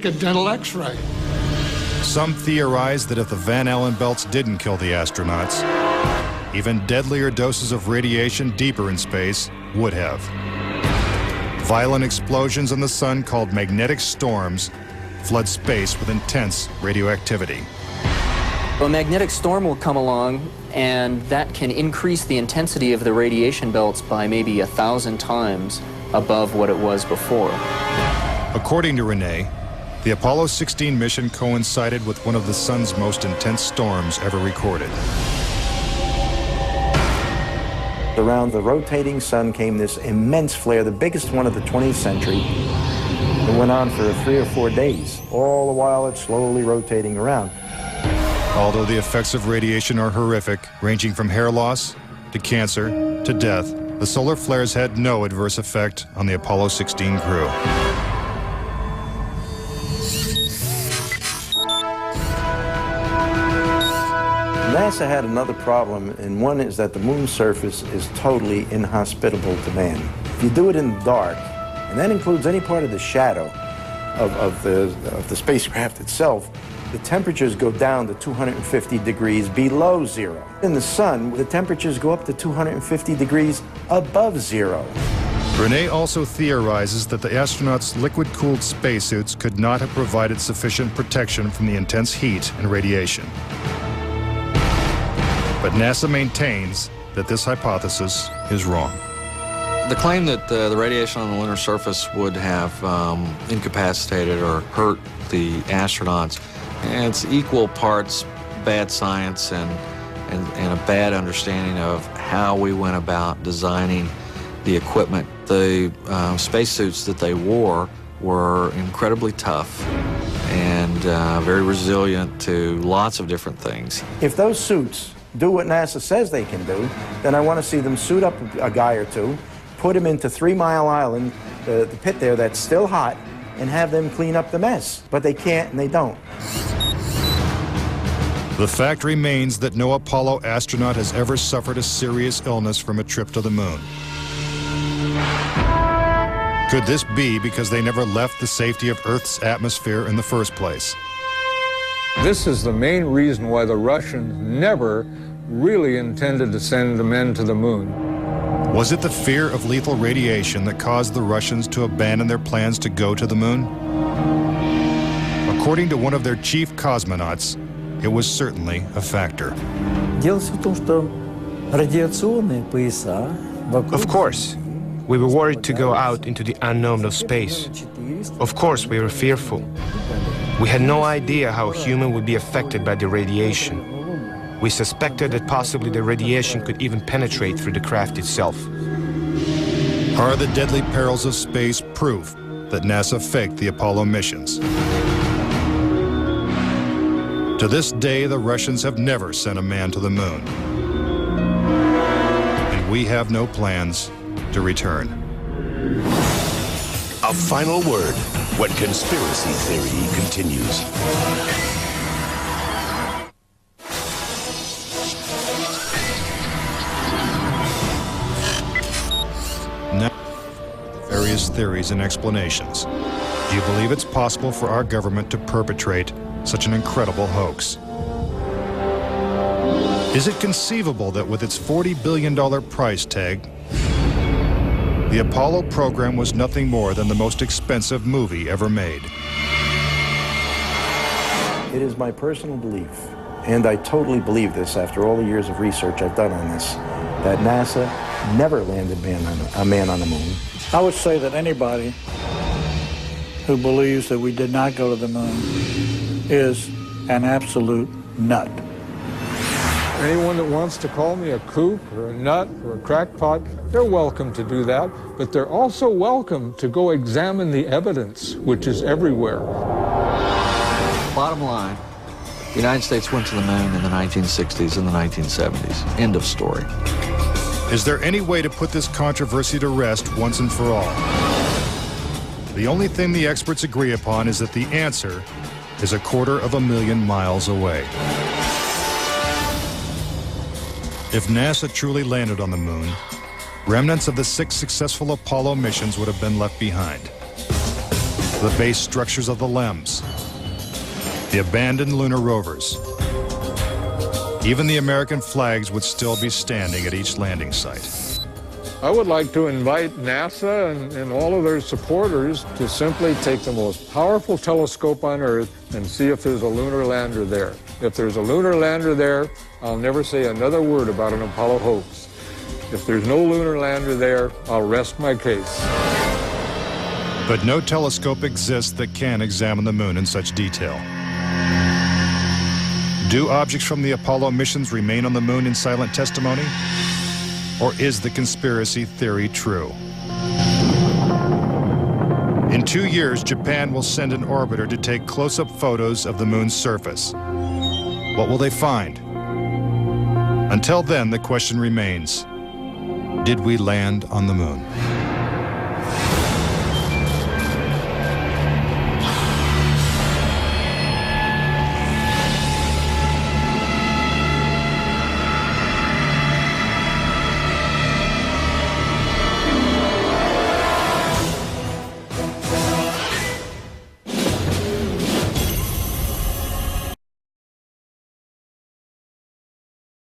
A dental x-ray. Some theorize that if the Van Allen belts didn't kill the astronauts, even deadlier doses of radiation deeper in space would have. Violent explosions in the sun called magnetic storms flood space with intense radioactivity. A magnetic storm will come along, and that can increase the intensity of the radiation belts by maybe 1,000 times above what it was before. According to Renee, the Apollo 16 mission coincided with one of the sun's most intense storms ever recorded. Around the rotating sun came this immense flare, the biggest one of the 20th century. It went on for 3 or 4 days, all the while it's slowly rotating around. Although the effects of radiation are horrific, ranging from hair loss to cancer to death, the solar flares had no adverse effect on the Apollo 16 crew. NASA had another problem, and one is that the moon's surface is totally inhospitable to man. If you do it in the dark, and that includes any part of the shadow of the spacecraft itself, the temperatures go down to 250 degrees below zero. In the sun, the temperatures go up to 250 degrees above zero. Renee also theorizes that the astronauts' liquid-cooled spacesuits could not have provided sufficient protection from the intense heat and radiation. But NASA maintains that this hypothesis is wrong. The claim that the radiation on the lunar surface would have incapacitated or hurt the astronauts, it's equal parts bad science and a bad understanding of how we went about designing the equipment. The spacesuits that they wore were incredibly tough and very resilient to lots of different things. If those suits do what NASA says they can do, then I want to see them suit up a guy or two, put him into 3 Mile Island, the pit there that's still hot, and have them clean up the mess. But they can't and they don't. The fact remains that no Apollo astronaut has ever suffered a serious illness from a trip to the moon. Could this be because they never left the safety of Earth's atmosphere in the first place? This is the main reason why the Russians never really intended to send the men to the moon. Was it the fear of lethal radiation that caused the Russians to abandon their plans to go to the moon? According to one of their chief cosmonauts, it was certainly a factor. Of course, we were worried to go out into the unknown of space. Of course, we were fearful. We had no idea how humans would be affected by the radiation. We suspected that possibly the radiation could even penetrate through the craft itself. Are the deadly perils of space proof that NASA faked the Apollo missions? To this day, the Russians have never sent a man to the moon. And we have no plans to return. A final word when conspiracy theory continues. Now, various theories and explanations. Do you believe it's possible for our government to perpetrate such an incredible hoax? Is it conceivable that with its $40 billion price tag, the Apollo program was nothing more than the most expensive movie ever made? It is my personal belief, and I totally believe this after all the years of research I've done on this, that NASA never landed a man on the moon. I would say that anybody who believes that we did not go to the moon is an absolute nut. Anyone that wants to call me a kook or a nut or a crackpot, they're welcome to do that, but they're also welcome to go examine the evidence, which is everywhere. Bottom line, the United States went to the moon in the 1960s and the 1970s. End of story. Is there any way to put this controversy to rest once and for all? The only thing the experts agree upon is that the answer is 250,000 miles away. If NASA truly landed on the moon, remnants of the 6 successful Apollo missions would have been left behind. the base structures of the LEMs, the abandoned lunar rovers. Even the American flags would still be standing at each landing site. I would like to invite NASA and all of their supporters to simply take the most powerful telescope on Earth and see if there's a lunar lander there. If there's a lunar lander there, I'll never say another word about an Apollo hoax. If there's no lunar lander there, I'll rest my case. But no telescope exists that can examine the moon in such detail. Do objects from the Apollo missions remain on the moon in silent testimony? Or is the conspiracy theory true? In 2 years, Japan will send an orbiter to take close-up photos of the moon's surface. What will they find? Until then, the question remains, did we land on the moon?